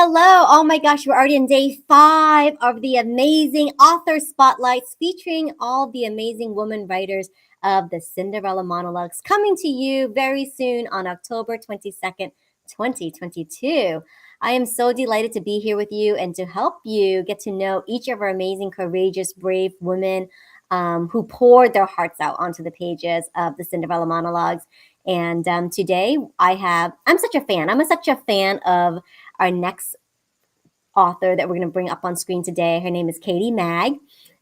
hello. Oh my gosh, we're already in day 5 of the amazing author spotlights featuring all the amazing women writers of the Cinderella Monologues coming to you very soon on October 22nd, 2022. I am so delighted to be here with you and to help you get to know each of our amazing, courageous, brave women who poured their hearts out onto the pages of the Cinderella Monologues. And today I'm such a fan. Such a fan of our next author that we're going to bring up on screen today. Her name is Katy Maag.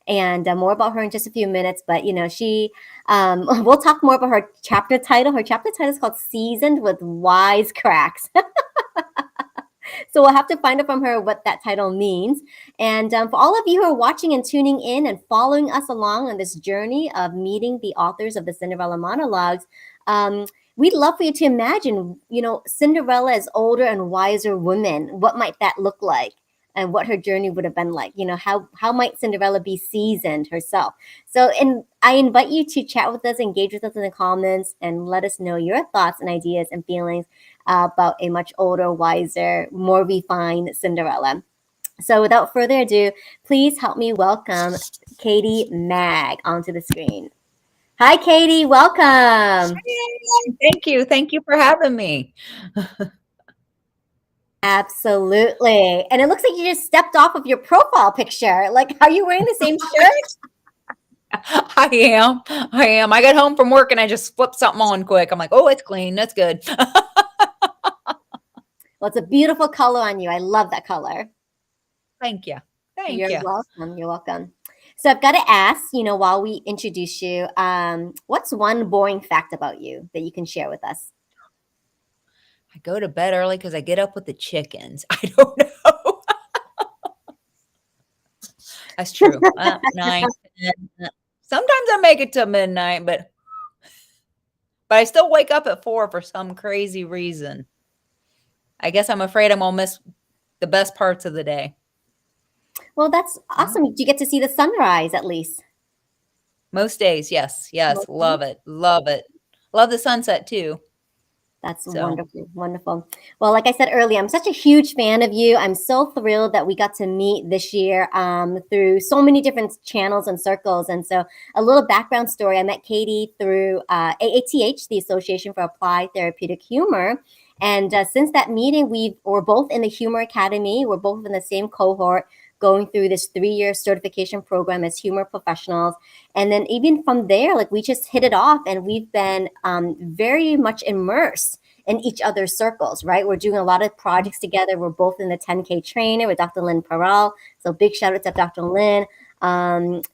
And more about her in just a few minutes. But, we'll talk more about her chapter title. Her chapter title is called Seasoned with Wise Cracks. So we'll have to find out from her what that title means. And for all of you who are watching and tuning in and following us along on this journey of meeting the authors of the Cinderella Monologues, we'd love for you to imagine, Cinderella as older and wiser woman. What might that look like? And what her journey would have been like. How might Cinderella be seasoned herself? So, and I invite you to chat with us, engage with us in the comments, and let us know your thoughts and ideas and feelings about a much older, wiser, more refined Cinderella. So without further ado, please help me welcome Katy Maag onto the screen. Hi, Katy. Welcome. Thank you. Thank you for having me. Absolutely. And it looks like you just stepped off of your profile picture. Like, are you wearing the same shirt? I am. I got home from work and I just flipped something on quick. I'm like, oh, it's clean. That's good. Well, it's a beautiful color on you. I love that color. Thank you. You're welcome. You're welcome. So I've got to ask, while we introduce you, what's one boring fact about you that you can share with us? I go to bed early because I get up with the chickens. I don't know. That's true. 9, 10. Sometimes I make it to midnight, but I still wake up at 4 for some crazy reason. I guess I'm afraid I'm gonna miss the best parts of the day. Well, that's awesome. You get to see the sunrise at least. Most days, yes. Love it. Love the sunset too. That's wonderful. Wonderful. Well, like I said earlier, I'm such a huge fan of you. I'm so thrilled that we got to meet this year through so many different channels and circles. And so a little background story, I met Katy through AATH, the Association for Applied Therapeutic Humor. And since that meeting, we're both in the Humor Academy. We're both in the same cohort, going through this 3-year certification program as humor professionals. And then even from there, like we just hit it off and we've been very much immersed in each other's circles, right? We're doing a lot of projects together. We're both in the 10K trainer with Dr. Lynn Perel. So big shout out to Dr. Lynn.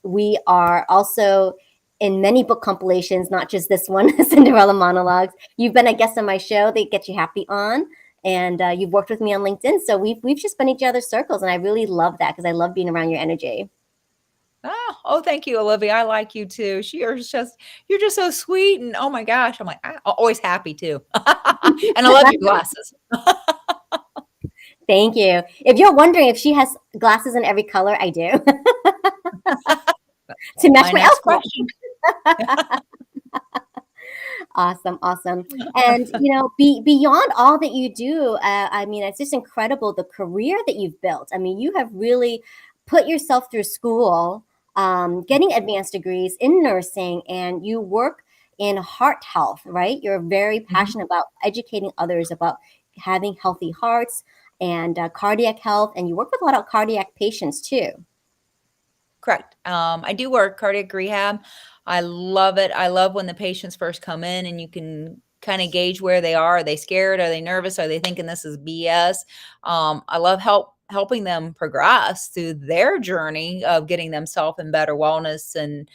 We are also in many book compilations, not just this one, Cinderella Monologues. You've been a guest on my show, They Get You Happy On. And you've worked with me on LinkedIn. So we've just been each other's circles. And I really love that because I love being around your energy. Oh, thank you, Olivia. I like you too. You're just so sweet. And oh my gosh, I'm like, I'm always happy too. And I love your glasses. Thank you. If you're wondering if she has glasses in every color, I do. To match my question. Awesome. And, beyond all that you do, it's just incredible the career that you've built. I mean, you have really put yourself through school, getting advanced degrees in nursing, and you work in heart health, right? You're very passionate about educating others about having healthy hearts and cardiac health, and you work with a lot of cardiac patients too. Correct. I do work cardiac rehab. I love it. I love when the patients first come in and you can kind of gauge where they are. Are they scared? Are they nervous? Are they thinking this is BS? I love helping them progress through their journey of getting themselves in better wellness and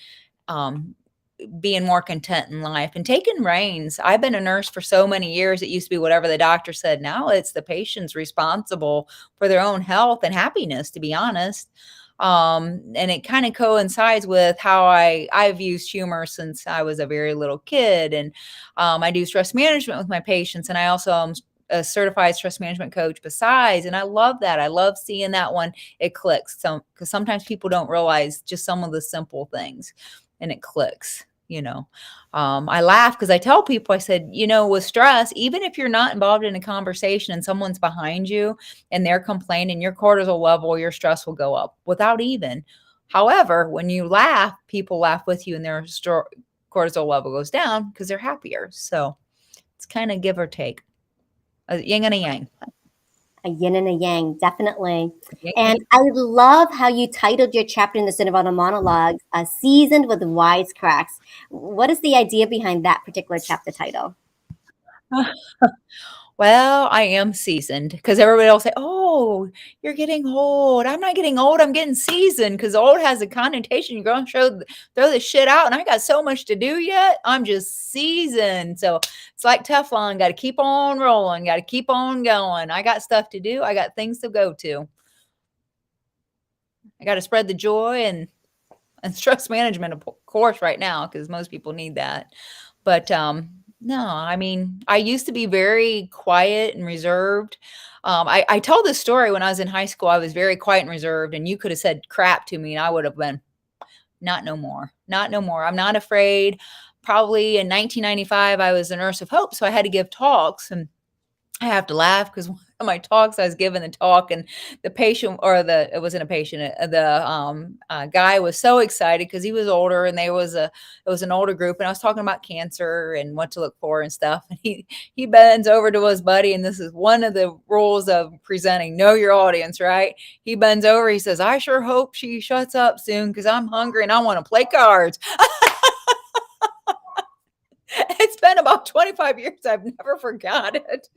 being more content in life and taking reins. I've been a nurse for so many years. It used to be whatever the doctor said. Now it's the patient's responsible for their own health and happiness, to be honest. And it kind of coincides with how I've used humor since I was a very little kid. And I do stress management with my patients. And I also am a certified stress management coach besides. And I love that. I love seeing that one. It clicks. Because sometimes people don't realize just some of the simple things and it clicks. I laugh because I tell people, I said, with stress, even if you're not involved in a conversation and someone's behind you and they're complaining, your cortisol level, your stress will go up without even. However, when you laugh, people laugh with you and their cortisol level goes down because they're happier. So it's kind of give or take, a yin and a yang. A yin and a yang, definitely. Yin and And I love how you titled your chapter in the Cinderella Monologues, Seasoned with Wisecracks. What is the idea behind that particular chapter title? yang. Well, I am seasoned because everybody will say, "Oh, you're getting old." I'm not getting old. I'm getting seasoned because old has a connotation. You're going to throw this shit out, and I got so much to do yet. I'm just seasoned. So it's like Teflon. Got to keep on rolling. Got to keep on going. I got stuff to do. I got things to go to. I got to spread the joy and stress management, of course, right now because most people need that. But no, I mean, I used to be very quiet and reserved. I told this story when I was in high school. I was very quiet and reserved, and you could have said crap to me, and I would have been, not no more, not no more. I'm not afraid. Probably in 1995, I was a nurse of hope, so I had to give talks, and I have to laugh because one of my talks, I was giving the talk, and the patient, or it wasn't a patient, the guy was so excited because he was older, and it was an older group, and I was talking about cancer and what to look for and stuff. And he bends over to his buddy, and this is one of the rules of presenting: know your audience, right? He bends over, he says, "I sure hope she shuts up soon because I'm hungry and I want to play cards." It's been about 25 years. I've never forgot it.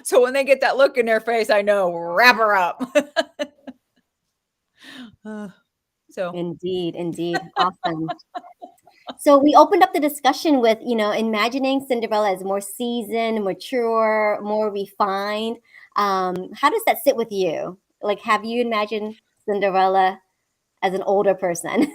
So when they get that look in their face, I know, wrap her up. So Indeed, indeed. Awesome. So we opened up the discussion with, imagining Cinderella as more seasoned, mature, more refined. How does that sit with you? Like, have you imagined Cinderella as an older person?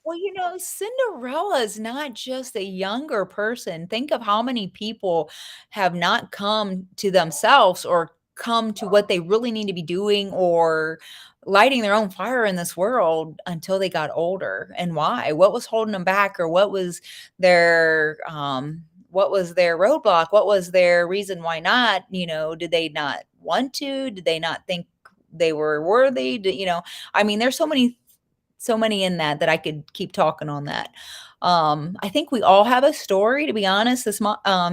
well, Cinderella is not just a younger person. Think of how many people have not come to themselves or come to what they really need to be doing or lighting their own fire in this world until they got older. And why? What was holding them back, or what was their roadblock? What was their reason why not? Did they not want to? Did they not think they were worthy? I mean, there's so many in that I could keep talking on that. I think we all have a story, to be honest. This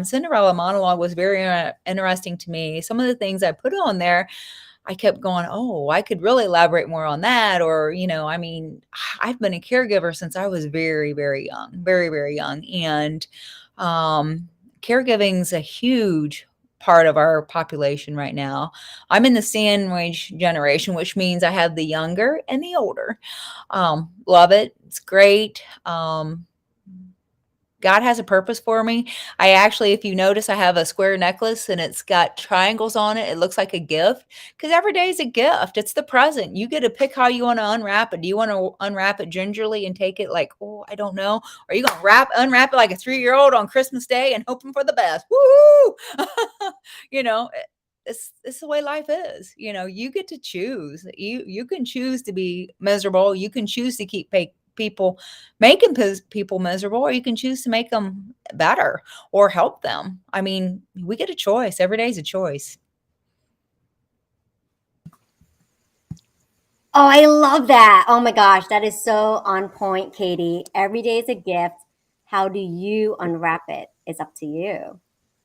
Cinderella monologue was very interesting to me. Some of the things I put on there, I kept going, oh, I could really elaborate more on that. Or, I mean, I've been a caregiver since I was very, very young, very, very young. And caregiving's a huge part of our population right now. I'm in the sandwich generation, which means I have the younger and the older. Love it. It's great. God has a purpose for me. I actually, if you notice, I have a square necklace and it's got triangles on it. It looks like a gift because every day is a gift. It's the present. You get to pick how you want to unwrap it. Do you want to unwrap it gingerly and take it like, oh, I don't know? Or are you going to unwrap it like a 3-year-old on Christmas Day and hoping for the best? Woo! It's the way life is. You get to choose. You can choose to be miserable. You can choose to keep making people miserable, or you can choose to make them better or help them. I mean, we get a choice. Every day's a choice. Oh, I love that. Oh my gosh, that is so on point, Katy. Every day is a gift. How do you unwrap it? It's up to you. Yep.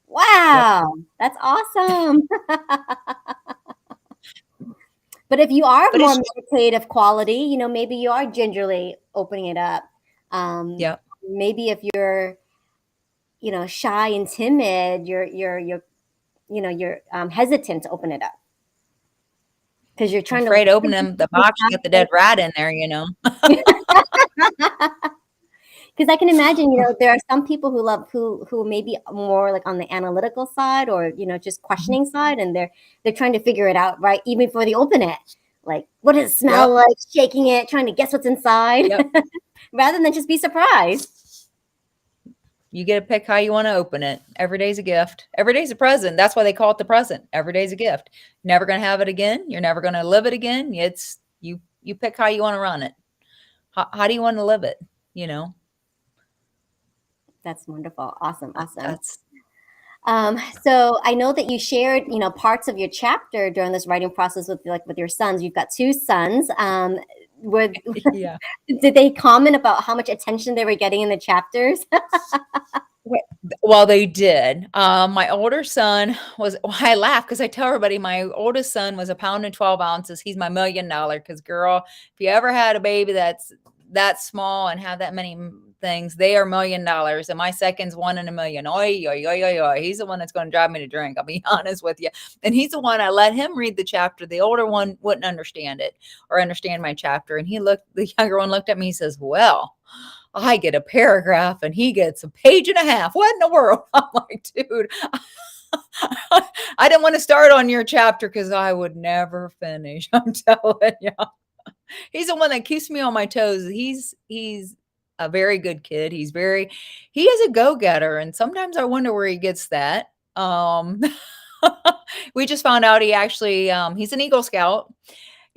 Wow, that's awesome. But if you are of But more it's meditative quality, maybe you are gingerly opening it up. Um, yeah. maybe if you're, shy and timid, you're hesitant to open it up because you're I'm trying to afraid to open them the box, you got the dead rat in there. Because I can imagine, there are some people who may be more like on the analytical side or just questioning side, and they're trying to figure it out, right? Even before they open it, like what does it smell Yep. like? Shaking it, trying to guess what's inside, Yep. rather than just be surprised. You get to pick how you want to open it. Every day's a gift. Every day's a present. That's why they call it the present. Every day's a gift. Never going to have it again. You're never going to live it again. It's you pick how you want to run it. How do you want to live it? you know. That's wonderful. Awesome. Awesome. That's So I know that you shared, parts of your chapter during this writing process with your sons. You've got two sons. Were yeah. Did they comment about how much attention they were getting in the chapters? Well, they did. My older son was, well, I laugh because I tell everybody my oldest son was a pound and 12 ounces. He's my $1 million. Because, girl, if you ever had a baby that's that small and have that many things, they are $1 million. And my second's 1 in a million. Oi, oi, oi, oi, oi. He's the one that's going to drive me to drink. I'll be honest with you. And he's the one I let him read the chapter. The older one wouldn't understand it or understand my chapter. And the younger one looked at me. He says, well, I get a paragraph and he gets a page and a half. What in the world? I'm like, dude, I didn't want to start on your chapter because I would never finish. I'm telling you. He's the one that keeps me on my toes. He's a very good kid. He is a go-getter. And sometimes I wonder where he gets that. We just found out he actually, he's an Eagle Scout.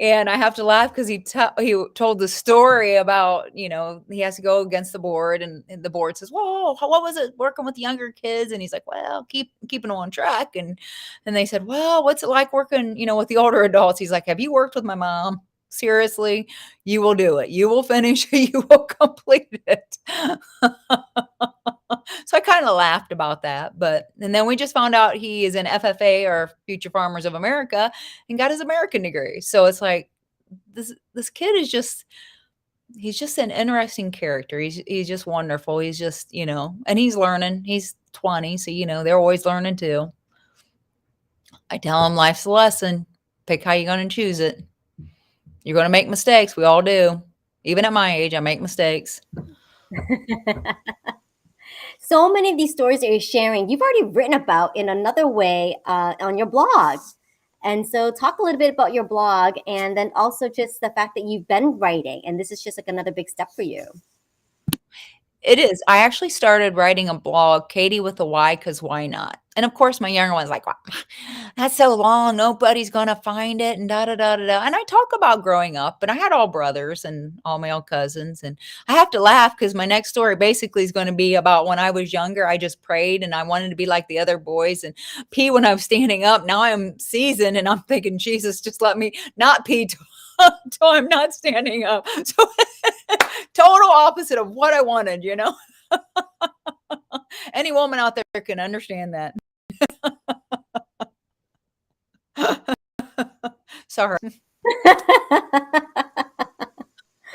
And I have to laugh because he told the story about, he has to go against the board and the board says, whoa, what was it working with younger kids? And he's like, well, keeping them on track. And they said, well, what's it like working, with the older adults? He's like, have you worked with my mom? Seriously, you will do it. You will finish. You will complete it. So I kind of laughed about that. And then we just found out he is an FFA, or Future Farmers of America, and got his American degree. So it's like, this kid is he's just an interesting character. He's just wonderful. He's just, and he's learning. He's 20. So, they're always learning too. I tell him life's a lesson. Pick how you're going to choose it. You're going to make mistakes. We all do. Even at my age, I make mistakes. So many of these stories that you're sharing, you've already written about in another way on your blog. And so talk a little bit about your blog, and then also just the fact that you've been writing, and this is just like another big step for you. It is. I actually started writing a blog, Katy with a Y, because why not? And of course, my younger one's like, well, that's so long. Nobody's going to find it. And da, da, da, da, da. And I talk about growing up, and I had all brothers and all male cousins. And I have to laugh because my next story basically is going to be about when I was younger. I just prayed and I wanted to be like the other boys and pee when I was standing up. Now I'm seasoned and I'm thinking, Jesus, just let me not pee till I'm not standing up. So total opposite of what I wanted, Any woman out there can understand that. Sorry.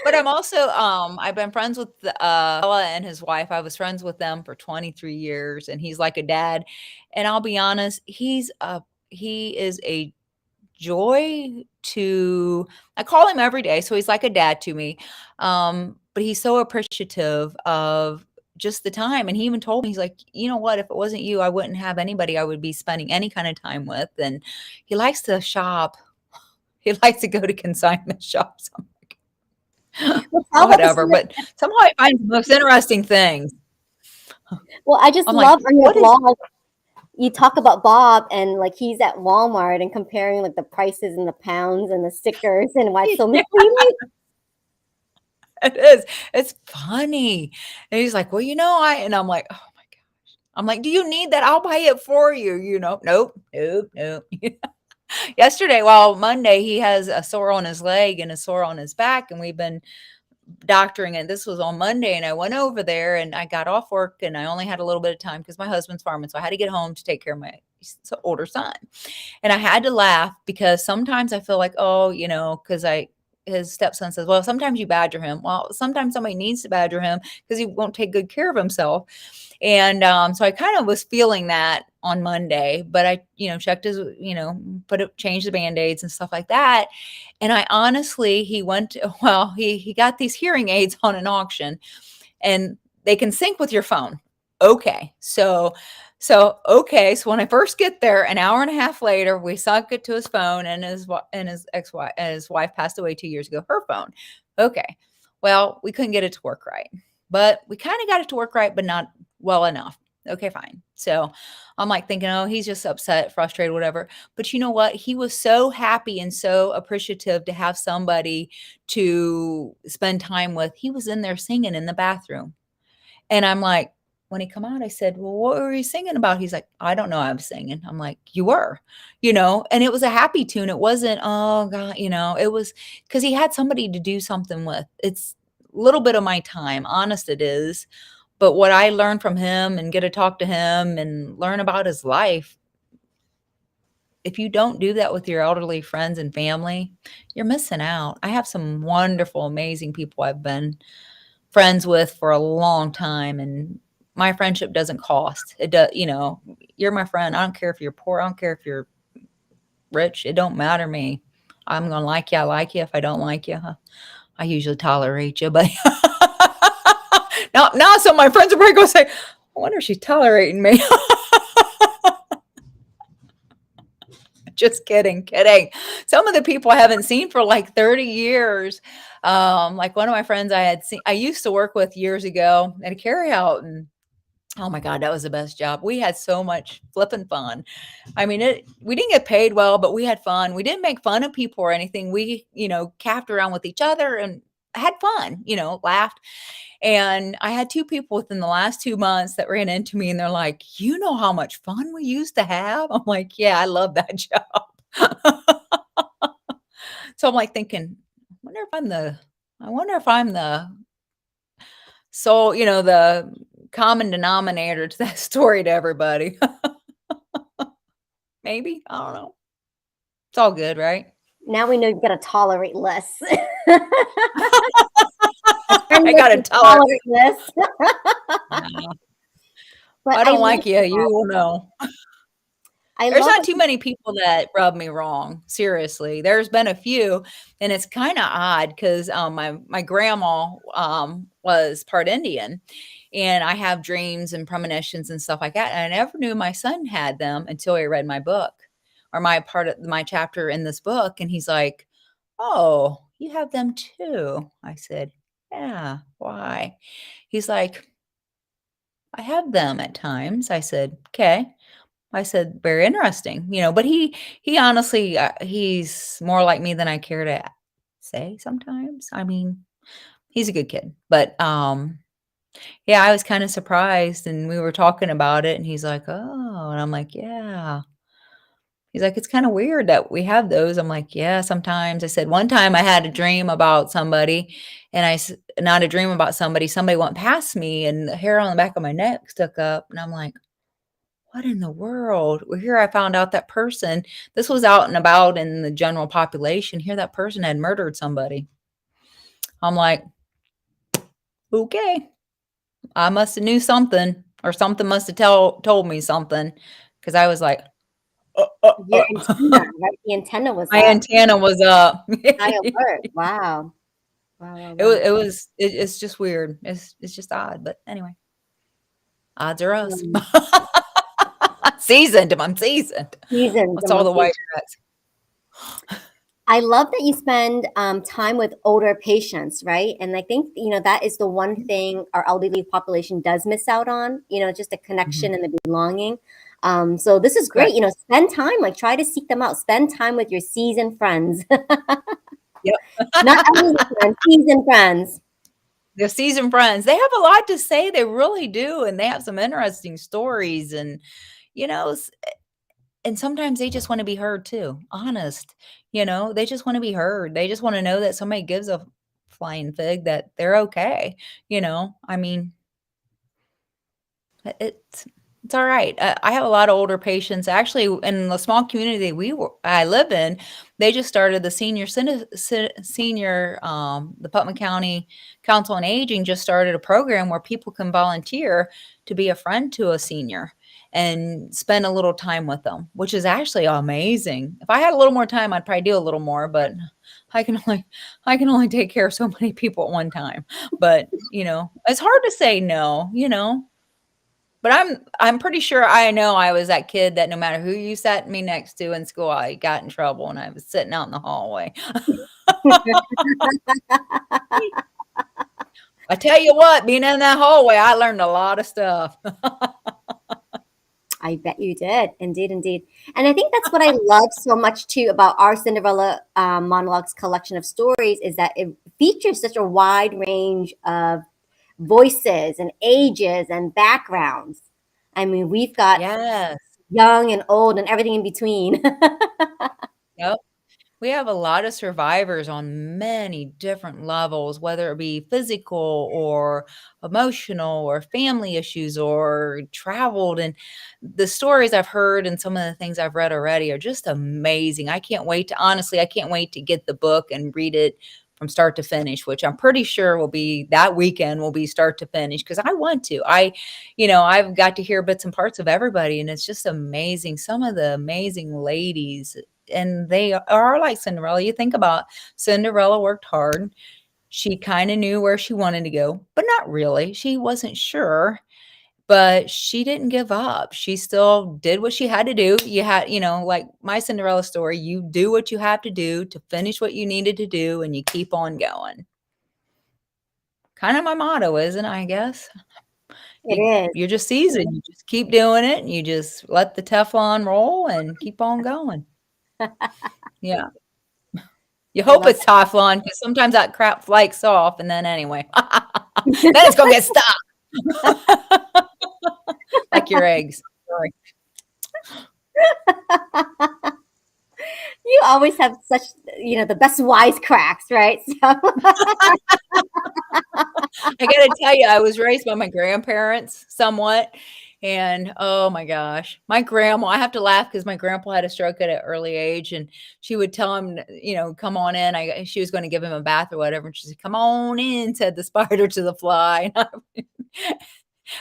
But I'm also, I've been friends with Ella and his wife. I was friends with them for 23 years, and he's like a dad. And I'll be honest, he is a joy to, I call him every day. So he's like a dad to me. But he's so appreciative of just the time. And he even told me, he's like, you know what, if it wasn't you, I wouldn't have anybody I would be spending any kind of time with. And he likes to shop. He likes to go to consignment shops. I'm like, whatever. But somehow I find the most interesting things. Well, I just love on your blog, you talk about Bob and like he's at Walmart and comparing like the prices and the pounds and the stickers and why it's so misleading. It is. It's funny. And he's like, well, and I'm like, oh my gosh. I'm like, do you need that? I'll buy it for you. Nope. Yesterday, Monday, he has a sore on his leg and a sore on his back. And we've been doctoring it. This was on Monday. And I went over there and I got off work and I only had a little bit of time because my husband's farming. So I had to get home to take care of my older son. And I had to laugh because sometimes I feel like, oh, because his stepson says, well, sometimes you badger him. Well, sometimes somebody needs to badger him because he won't take good care of himself. And so I kind of was feeling that on Monday, but I, checked his, changed the Band-Aids and stuff like that. And I honestly, he got these hearing aids on an auction and they can sync with your phone. Okay. So when I first get there, an hour and a half later, we sunk it to his phone, and his ex-wife, his wife passed away 2 years ago, her phone. Okay. Well, we couldn't get it to work right, but we kind of got it to work right, but not well enough. Okay, fine. So I'm like thinking, oh, he's just upset, frustrated, whatever. But you know what? He was so happy and so appreciative to have somebody to spend time with. He was in there singing in the bathroom. And I'm like, when he come out, I said, well, what were you singing about? He's like, I don't know. I was singing. I'm like, you were, and it was a happy tune. It wasn't, oh God, it was because he had somebody to do something with. It's a little bit of my time. Honest, it is. But what I learned from him and get to talk to him and learn about his life, if you don't do that with your elderly friends and family, you're missing out. I have some wonderful, amazing people I've been friends with for a long time, and my friendship doesn't cost. It does, you're my friend. I don't care if you're poor. I don't care if you're rich. It don't matter to me. I'm going to like you. I like you. If I don't like you, I usually tolerate you, but now some of my friends are probably going to say, I wonder if she's tolerating me. Just kidding. Some of the people I haven't seen for like 30 years. Like one of my friends I used to work with years ago at a carryout, and oh my God, that was the best job. We had so much flipping fun. I mean, we didn't get paid well, but we had fun. We didn't make fun of people or anything. We, capped around with each other and had fun, laughed. And I had 2 people within the last 2 months that ran into me and they're like, you know how much fun we used to have? I'm like, yeah, I love that job. So I'm like thinking, I wonder if I'm the soul, the common denominator to that story to everybody. Maybe. I don't know. It's all good, right? Now we know you've got to tolerate less. I got to tell her. Tolerate less. But I don't like you. You will know. There's love not too many people that rub me wrong. Seriously. There's been a few, and it's kind of odd because my grandma was part Indian, and I have dreams and premonitions and stuff like that. And I never knew my son had them until he read my book or my part of my chapter in this book. And he's like, oh, you have them too. I said, yeah, why? He's like, I have them at times. I said, okay. I said, very interesting, but he honestly, he's more like me than I care to say sometimes. I mean, he's a good kid, but yeah, I was kind of surprised and we were talking about it and he's like, oh, and I'm like, yeah. He's like, it's kind of weird that we have those. I'm like, yeah, sometimes. I said, one time I had a dream about somebody and not a dream about somebody went past me and the hair on the back of my neck stuck up. And I'm like, what in the world? Well, here I found out that person, this was out and about in the general population. Here that person had murdered somebody. I'm like, okay, I must have knew something or something must have told me something because I was like, your antenna, right? The antenna was my up. antenna was up. High alert. Wow. It's just weird. It's just odd. But anyway, odds are us. Mm. Seasoned. I'm seasoned. Seasoned. What's all the white hats? I love that you spend time with older patients, right? And I think, that is the one thing our elderly population does miss out on, just a connection and the belonging. So this is great. Spend time, like try to seek them out. Spend time with your seasoned friends. Yep. Not elderly friends, seasoned friends. The seasoned friends, they have a lot to say. They really do. And they have some interesting stories and, and sometimes they just want to be heard too. Honest, they just want to be heard. They just want to know that somebody gives a flying fig that they're okay. I mean, it's all right. I have a lot of older patients. Actually, in the small community I live in, they just started the the Putnam County Council on Aging just started a program where people can volunteer to be a friend to a senior and spend a little time with them, which is actually amazing. If I had a little more time, I'd probably do a little more, but I can only take care of so many people at one time. But, it's hard to say no, But I'm pretty sure I know I was that kid that no matter who you sat me next to in school, I got in trouble and I was sitting out in the hallway. I tell you what, being in that hallway, I learned a lot of stuff. I bet you did. Indeed, indeed. And I think that's what I love so much too about our Cinderella Monologues collection of stories is that it features such a wide range of voices and ages and backgrounds. I mean, we've got Yes. young and old and everything in between. Yep. We have a lot of survivors on many different levels, whether it be physical or emotional or family issues or traveled. And the stories I've heard and some of the things I've read already are just amazing. I can't wait to, honestly, I can't wait to get the book and read it from start to finish, which I'm pretty sure will be that weekend will be start to finish because I want to. I've got to hear bits and parts of everybody, and it's just amazing. Some of the amazing ladies, and they are like Cinderella. You think about Cinderella worked hard. She kind of knew where she wanted to go, but not really. She wasn't sure, but she didn't give up. She still did what she had to do. Like my Cinderella story, you do what you have to do to finish what you needed to do, and you keep on going. Kind of my motto, isn't it, I guess? It You're just seasoned. You just keep doing it, and you just let the Teflon roll and keep on going. Yeah. You I hope love it's Teflon because sometimes that crap flakes off, and then anyway, then it's gonna get stuck like your eggs. Sorry. that. You always have such, the best wisecracks, right? So I gotta tell you, I was raised by my grandparents somewhat, and oh my gosh, my grandma, I have to laugh because my grandpa had a stroke at an early age, and she would tell him, "Come on in." She was gonna give him a bath or whatever, and she said, "Come on in," said the spider to the fly.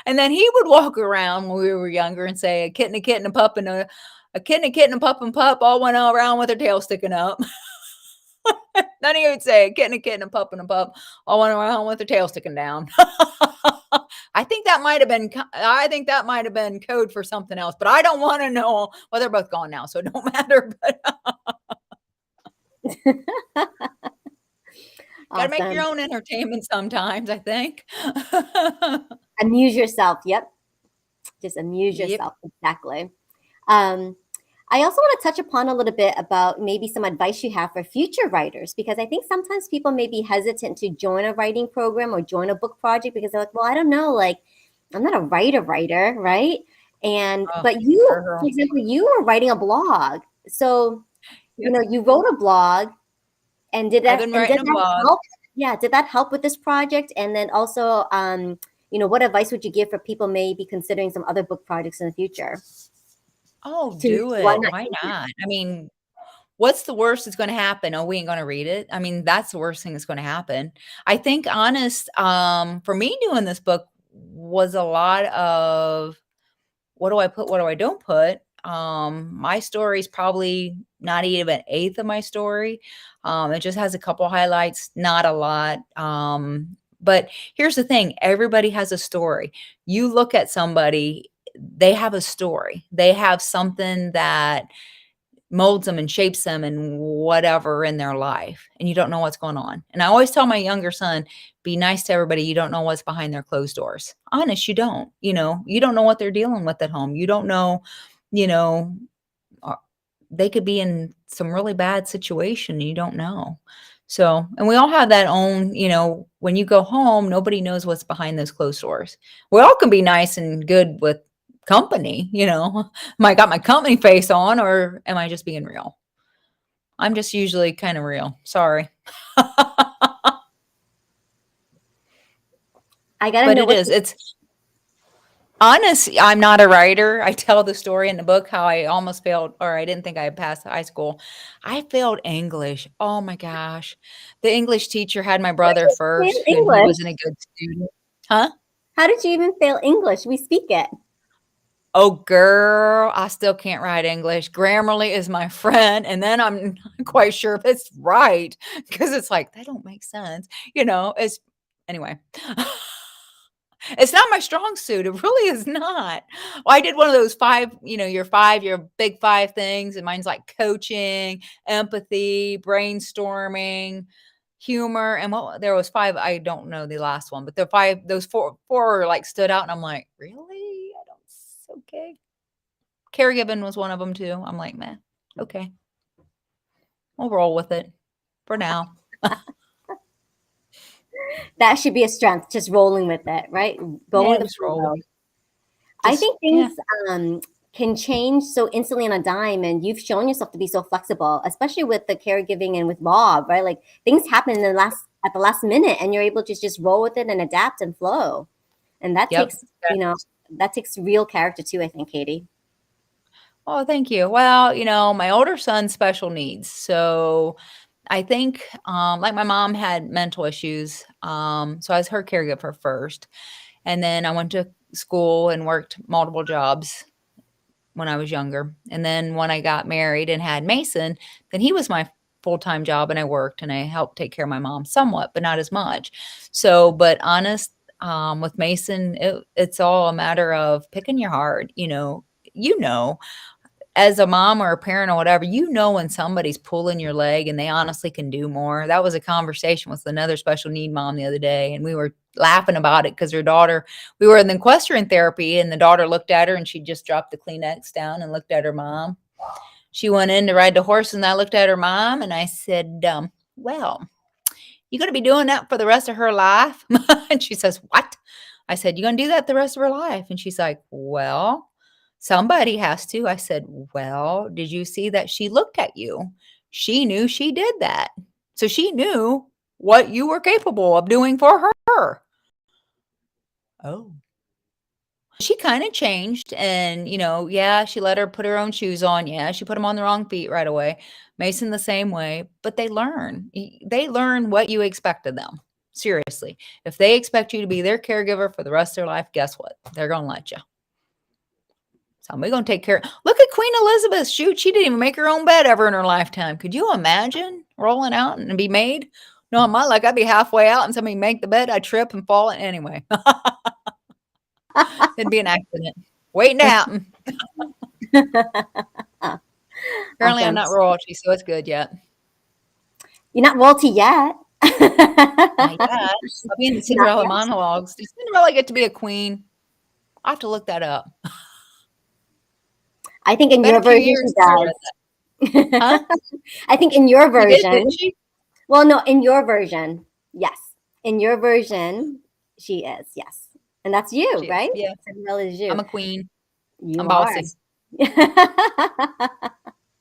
And then he would walk around when we were younger and say, a kitten, a pup, and a kitten, a kitten, a pup, and pup all went all around with their tail sticking up. Then he would say, a kitten, a pup, and a pup all went around with their tail sticking down. I think that might have been code for something else, but I don't want to know. Well, they're both gone now, so it don't matter. But got to make your awesome. own entertainment sometimes, I think. Amuse yourself. Yep. Just amuse Yep. yourself. Exactly. Um, I also want to touch upon a little bit about maybe some advice you have for future writers, because I think sometimes people may be hesitant to join a writing program or join a book project because they're like, well, I don't know, like I'm not a writer, right? And Oh, but you, girl. for example, you were writing a blog. So, Yep. you wrote a blog and did I've that been and writing did a that blog. help? Yeah, did that help with this project? And then also, what advice would you give for people maybe considering some other book projects in the future? Oh, To do why it. not Why use it? not? I mean, what's the worst that's gonna happen? Oh, we ain't gonna read it. I mean, that's the worst thing that's gonna happen. I think honest, for me doing this book was a lot of what do I put, what do I don't put? My story is probably not even an eighth of my story. It just has a couple highlights, not a lot. But here's the thing, everybody has a story. You look at somebody, they have a story. They have something that molds them and shapes them and whatever in their life, and you don't know what's going on. And I always tell my younger son, be nice to everybody. You don't know what's behind their closed doors. Honest, you don't. You don't know what they're dealing with at home. You don't know, you know, uh, they could be in some really bad situation and you don't know. So, and we all have that own, when you go home, nobody knows what's behind those closed doors. We all can be nice and good with company. Am I got my company face on or am I just being real? I'm just usually kind of real. Sorry. I gotta But know it what is. It's honest. I'm not a writer. I tell the story in the book how I almost failed, or I didn't think I had passed high school. I failed English. Oh my gosh. The English teacher had my brother fail first, and he English. wasn't a good student. Huh? How did you even fail English? We speak it. Oh, girl, I still can't write English. Grammarly is my friend, and then I'm not quite sure if it's right because it's like, that don't make sense. It's anyway. It's not my strong suit. It really is not. Well, I did one of those your big 5 things, and mine's like coaching, empathy, brainstorming, humor, and there was 5, I don't know the last one, but the 5 those 4 like stood out, and I'm like, "Really? I don't okay." Caregiving was one of them too. I'm like, man, okay, we'll roll with it for now. That should be a strength, just rolling with it, right? Going Yeah, with the just roll with flow. it. I Just think yeah, things can change so instantly on a dime, and you've shown yourself to be so flexible, especially with the caregiving and with Bob, right? Like things happen in the last at the last minute, and you're able to just roll with it and adapt and flow. And that yep. takes, that takes real character too, I think, Katie. Oh, thank you. Well, my older son's special needs. So I think, like my mom had mental issues. So I was her caregiver first. And then I went to school and worked multiple jobs when I was younger. And then when I got married and had Mason, then he was my full-time job and I worked and I helped take care of my mom somewhat, but not as much. So, but honest, with Mason, it's all a matter of picking your heart, you know, as a mom or a parent or whatever, when somebody's pulling your leg and they honestly can do more. That was a conversation with another special need mom the other day, and we were laughing about it because her daughter, we were in the equestrian therapy, and the daughter looked at her and she just dropped the Kleenex down and looked at her mom. She went in to ride the horse, and I looked at her mom and I said, well, you going to be doing that for the rest of her life? And she says, what? I said, you going to do that the rest of her life? And she's like, well, somebody has to. I said, well, did you see that she looked at you? She knew she did that. So she knew what you were capable of doing for her. Oh. She kind of changed and, yeah, she let her put her own shoes on. Yeah, she put them on the wrong feet right away. Mason the same way, but they learn. They learn what you expect of them. Seriously. If they expect you to be their caregiver for the rest of their life, guess what? They're going to let you. So we're going to take care. Look at Queen Elizabeth. Shoot, she didn't even make her own bed ever in her lifetime. Could you imagine rolling out and be made? No, in my luck, I'd be halfway out and somebody make the bed. I'd trip and fall anyway. It'd be an accident waiting to happen. Apparently, I'm Awesome. not royalty, so it's good yet. You're not royalty yet. Not yet. I'll be in the Not Cinderella yet. monologues. Does Cinderella get to be a queen? I'll have to look that up. I think in Been your a few version she years since I read does. that. Huh? I think in your She did, version, didn't she? well, no, in your version, yes. In your version, she is, yes. And that's you, She is. right? Yeah. Cinderella is you. I'm a queen. You I'm are. bossy.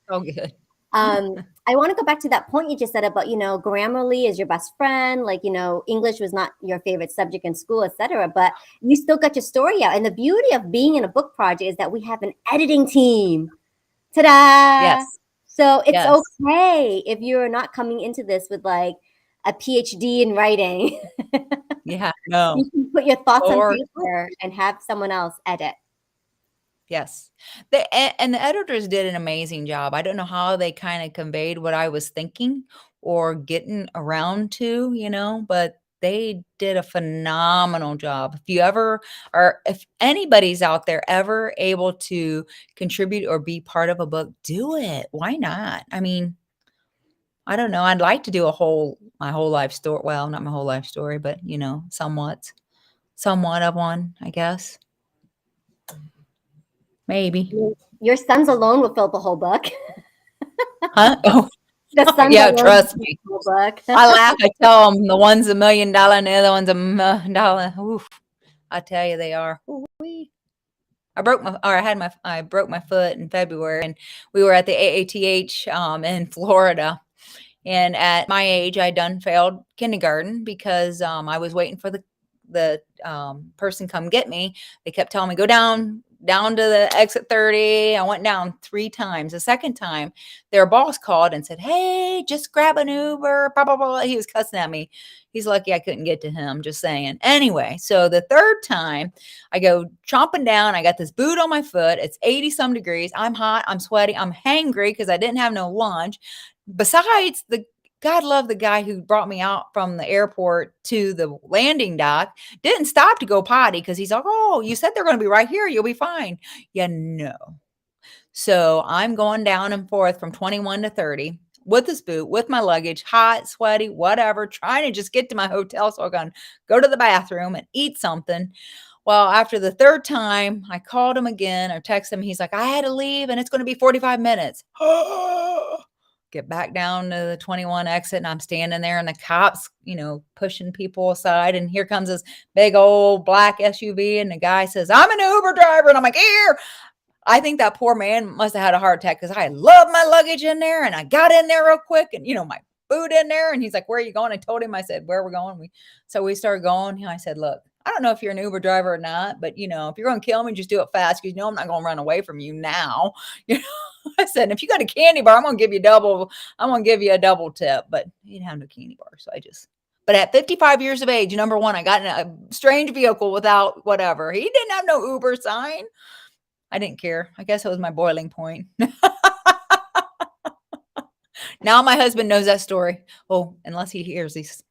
Oh, good. I want to go back to that point you just said about, Grammarly is your best friend, like, English was not your favorite subject in school, etc. But you still got your story out. And the beauty of being in a book project is that we have an editing team. Ta-da! Yes. So it's Yes. okay if you're not coming into this with like a PhD in writing. Yeah. No. You can put your thoughts on Or paper and have someone else edit. yes. And the editors did an amazing job. I don't know how they kind of conveyed what I was thinking or getting around to, but they did a phenomenal job. If you ever or if anybody's out there ever able to contribute or be part of a book, do it. Why not? I mean, I don't know. I'd like to do my whole life story. Well, not my whole life story, but somewhat of one, I guess. Maybe. Your sons alone will fill the whole book. Huh? Oh, The sons yeah, alone trust will me. fill the whole book. I laugh. I tell them the one's $1 million and the other one's $1 million. Oof. I tell you, they are. Ooh-wee. I broke my foot in February, and we were at the AATH in Florida. And at my age, I done failed kindergarten because I was waiting for the person come get me. They kept telling me go down to the exit 30. I went down 3 times. The second time, their boss called and said, "Hey, just grab an Uber." Blah blah blah. He was cussing at me. He's lucky I couldn't get to him. Just saying. Anyway, so the third time, I go chomping down. I got this boot on my foot. It's 80 some degrees. I'm hot. I'm sweaty. I'm hangry because I didn't have no lunch. Besides, God love the guy who brought me out from the airport to the landing dock, didn't stop to go potty because he's like, "Oh, you said they're going to be right here. You'll be fine." Yeah, no. So I'm going down and forth from 21 to 30 with this boot, with my luggage, hot, sweaty, whatever, trying to just get to my hotel so I can go to the bathroom and eat something. Well, after the third time, I called him again or texted him. He's like, I had to leave and it's going to be 45 minutes. Get back down to the 21 exit and I'm standing there and the cops, pushing people aside. And here comes this big old black SUV. And the guy says, I'm an Uber driver. And I'm like, here. I think that poor man must have had a heart attack because I love my luggage in there and I got in there real quick and, my food in there. And he's like, where are you going? I told him, I said, where are we going? So we started going. I said, look, I don't know if you're an Uber driver or not, but, if you're going to kill me, just do it fast because, I'm not going to run away from you now. I said, if you got a candy bar, I'm going to give you a double tip, but he didn't have no candy bar. So but at 55 years of age, number one, I got in a strange vehicle without whatever. He didn't have no Uber sign. I didn't care. I guess it was my boiling point. Now my husband knows that story. Oh, unless he hears these.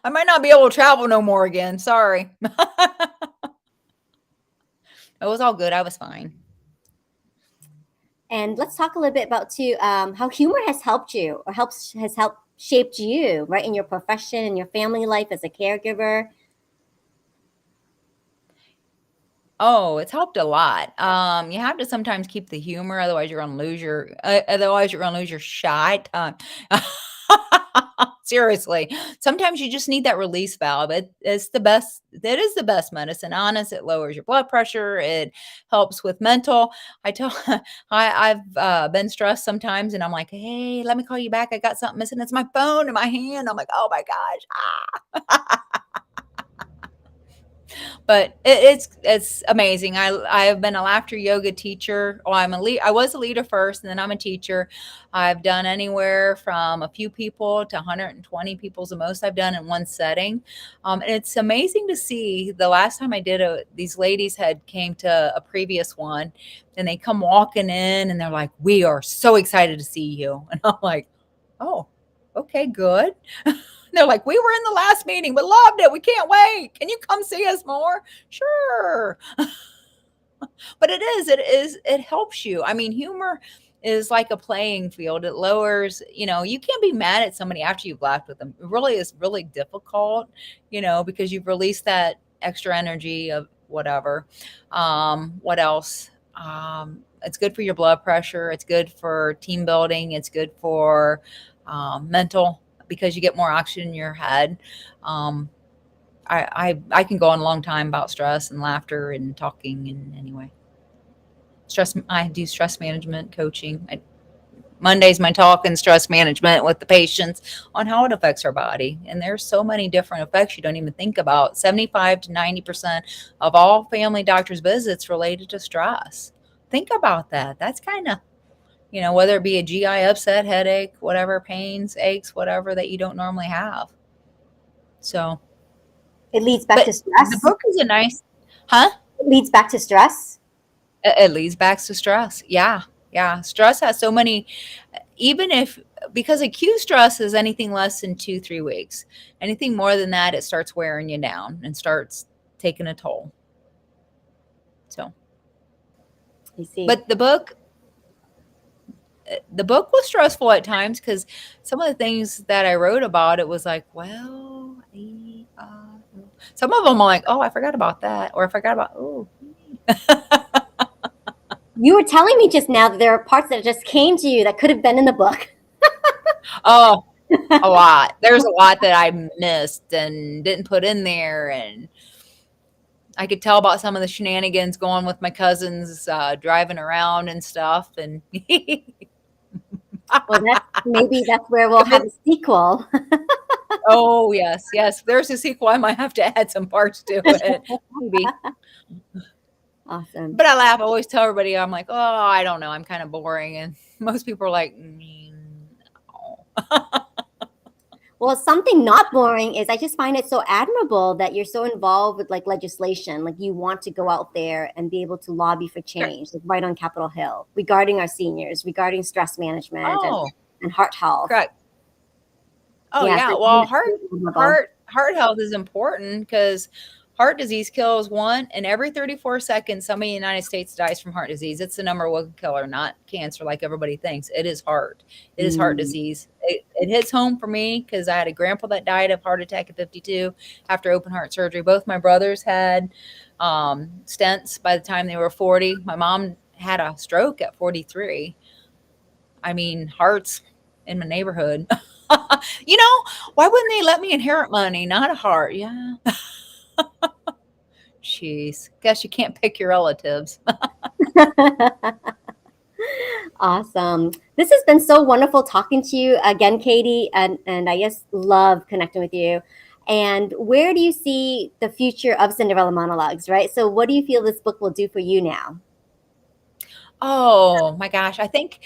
I might not be able to travel no more again. Sorry. It was all good. I was fine. And let's talk a little bit about too how humor has helped you or has helped shaped you, right, in your profession and your family life as a caregiver. Oh, it's helped a lot. You have to sometimes keep the humor, otherwise you're gonna lose your shy time. Seriously, sometimes you just need that release valve. It's the best. It is the best medicine. Honest, it lowers your blood pressure. It helps with mental. I've been stressed sometimes, and I'm like, hey, let me call you back. I got something missing. It's my phone in my hand. I'm like, oh my gosh. But it's amazing. I've been a laughter yoga teacher. Well, I was a leader first, and then I'm a teacher. I've done anywhere from a few people to 120 people is the most I've done in one setting. And it's amazing to see. The last time I did these ladies came to a previous one, and they come walking in, and they're like, "We are so excited to see you," and I'm like, "Oh, okay, good." They're like, we were in the last meeting, but loved it. We can't wait. Can you come see us more? Sure. But it helps you. I mean, humor is like a playing field. It lowers, you can't be mad at somebody after you've laughed with them. It really is really difficult, because you've released that extra energy of whatever. What else? It's good for your blood pressure. It's good for team building. It's good for mental, because you get more oxygen in your head. I can go on a long time about stress and laughter and talking. And anyway, I do stress management coaching. Monday's my talk and stress management with the patients on how it affects our body. And there's so many different effects you don't even think about. 75 to 90% of all family doctors' visits related to stress. Think about that. That's kind of, whether it be a GI upset, headache, whatever, pains, aches, whatever that you don't normally have. So it leads back to stress. The book is a nice, huh? It leads back to stress. It leads back to stress. Yeah. Yeah. Stress has so many, because acute stress is anything less than 2-3 weeks. Anything more than that, it starts wearing you down and starts taking a toll. So, I see. But the book was stressful at times because some of the things that I wrote about, it was like, well, some of them are like, oh, I forgot about that. Or I forgot about, oh. You were telling me just now that there are parts that just came to you that could have been in the book. Oh, a lot. There's a lot that I missed and didn't put in there. And I could tell about some of the shenanigans going with my cousins driving around and stuff. And well, maybe that's where we'll have a sequel. Oh, yes. There's a sequel. I might have to add some parts to it. Maybe. Awesome. But I laugh. I always tell everybody, I'm like, oh, I don't know. I'm kind of boring. And most people are like, no. Well, something not boring is I just find it so admirable that you're so involved with like legislation. Like you want to go out there and be able to lobby for change, like right on Capitol Hill, regarding our seniors, regarding stress management and heart health. Correct. Oh, yeah. Well, heart health is important because Heart disease kills 1 in every 34 seconds. Somebody in the United States dies from heart disease. It's the number one killer, not cancer like everybody thinks. It is heart. It is heart Mm. disease. It hits home for me because I had a grandpa that died of heart attack at 52 after open heart surgery. Both my brothers had stents by the time they were 40. My mom had a stroke at 43. I mean, hearts in my neighborhood. Why wouldn't they let me inherit money, not a heart? Yeah. Jeez. Guess you can't pick your relatives. Awesome. This has been so wonderful talking to you again, Katy, and I just love connecting with you. And where do you see the future of Cinderella Monologues, right? So what do you feel this book will do for you now? Oh my gosh. I think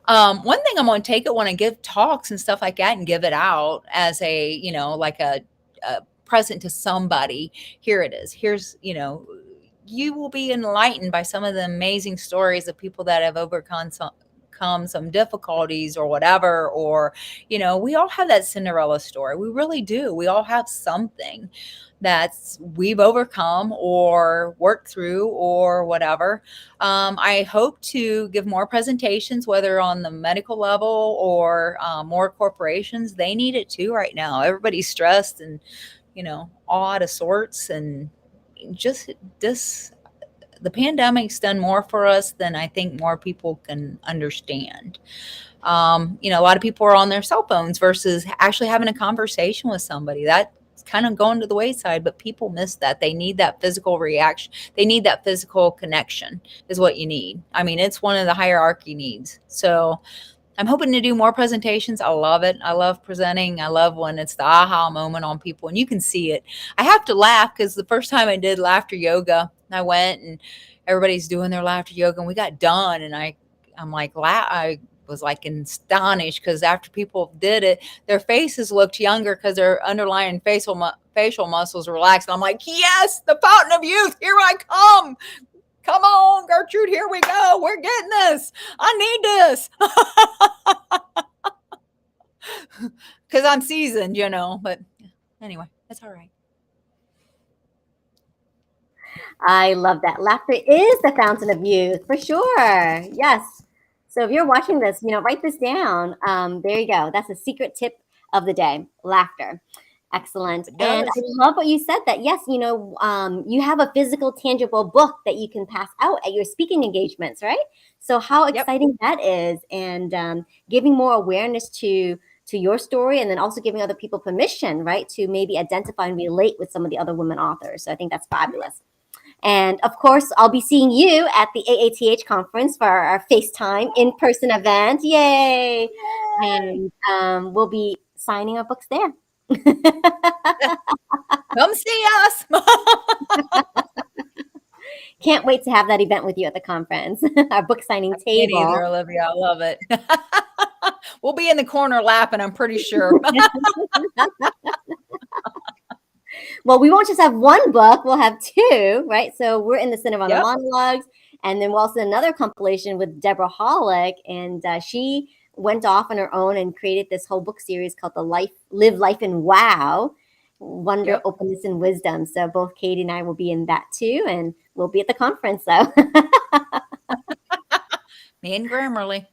one thing I'm going to take it when I give talks and stuff like that and give it out as a, like a present to somebody. Here it is. Here's, you will be enlightened by some of the amazing stories of people that have overcome some difficulties or whatever. Or, we all have that Cinderella story. We really do. We all have something that's we've overcome or worked through or whatever. I hope to give more presentations, whether on the medical level or more corporations. They need it too right now. Everybody's stressed and, all out of sorts. And just this, the pandemic's done more for us than I think more people can understand. A lot of people are on their cell phones versus actually having a conversation with somebody. That's kind of going to the wayside, but people miss that. They need that physical reaction. They need that physical connection is what you need. I mean, it's one of the hierarchy needs. So I'm hoping to do more presentations. I love it. I love presenting. I love when it's the aha moment on people and you can see it. I have to laugh because the first time I did laughter yoga, I went and everybody's doing their laughter yoga and we got done and I'm like, I was like astonished because after people did it, their faces looked younger because their underlying facial muscles relaxed. And I'm like, yes, the fountain of youth, here I come. Come on, Gertrude, here we go. We're getting this. I need this. Because I'm seasoned, but anyway, that's all right. I love that. Laughter is the fountain of youth, for sure. Yes. So if you're watching this, write this down. There you go. That's a secret tip of the day. Laughter. Excellent. It And I does. love what you said that, yes, you have a physical, tangible book that you can pass out at your speaking engagements, right? So how Yep. exciting that is. And giving more awareness to your story and then also giving other people permission, right, to maybe identify and relate with some of the other women authors. So I think that's fabulous. And of course, I'll be seeing you at the AATH conference for our FaceTime in-person event. Yay! Yay. And we'll be signing our books there. Come see us. Can't wait to have that event with you at the conference. Our book signing Can't table. either, Olivia. I love it. We'll be in the corner laughing, I'm pretty sure. Well, we won't just have one book, we'll have two, right? So we're in the Cinderella Yep. Monologues, and then we'll also another compilation with Deborah Hollick, and she went off on her own and created this whole book series called Live Life in Wow, Wonder, Yep. Openness, and Wisdom. So both Katy and I will be in that too, and we'll be at the conference. So Me and Grammarly.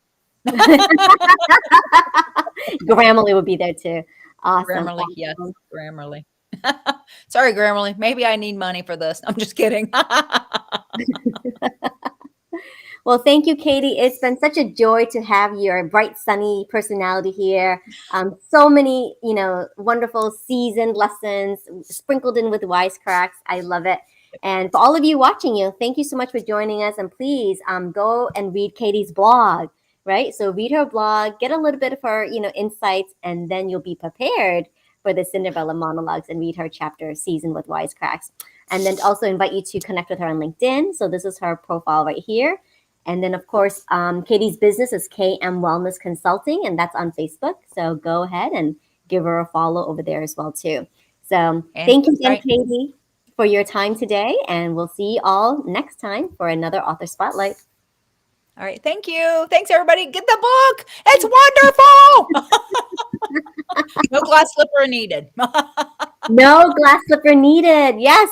Grammarly will be there too. Awesome. Grammarly. Yes. Awesome. Grammarly. Sorry, Grammarly. Maybe I need money for this. I'm just kidding. Well, thank you, Katy. It's been such a joy to have your bright, sunny personality here. So many, wonderful seasoned lessons sprinkled in with wisecracks. I love it. And for all of you watching, thank you so much for joining us. And please go and read Katy's blog, right? So read her blog, get a little bit of her, insights, and then you'll be prepared for the Cinderella Monologues and read her chapter, Seasoned with Wisecracks. And then also invite you to connect with her on LinkedIn. So this is her profile right here. And then, of course, Katy's business is KM Wellness Consulting, and that's on Facebook. So go ahead and give her a follow over there as well, too. So thank you again, Katy, for your time today. And we'll see you all next time for another Author Spotlight. All right. Thank you. Thanks, everybody. Get the book. It's wonderful. No glass slipper needed. No glass slipper needed. Yes.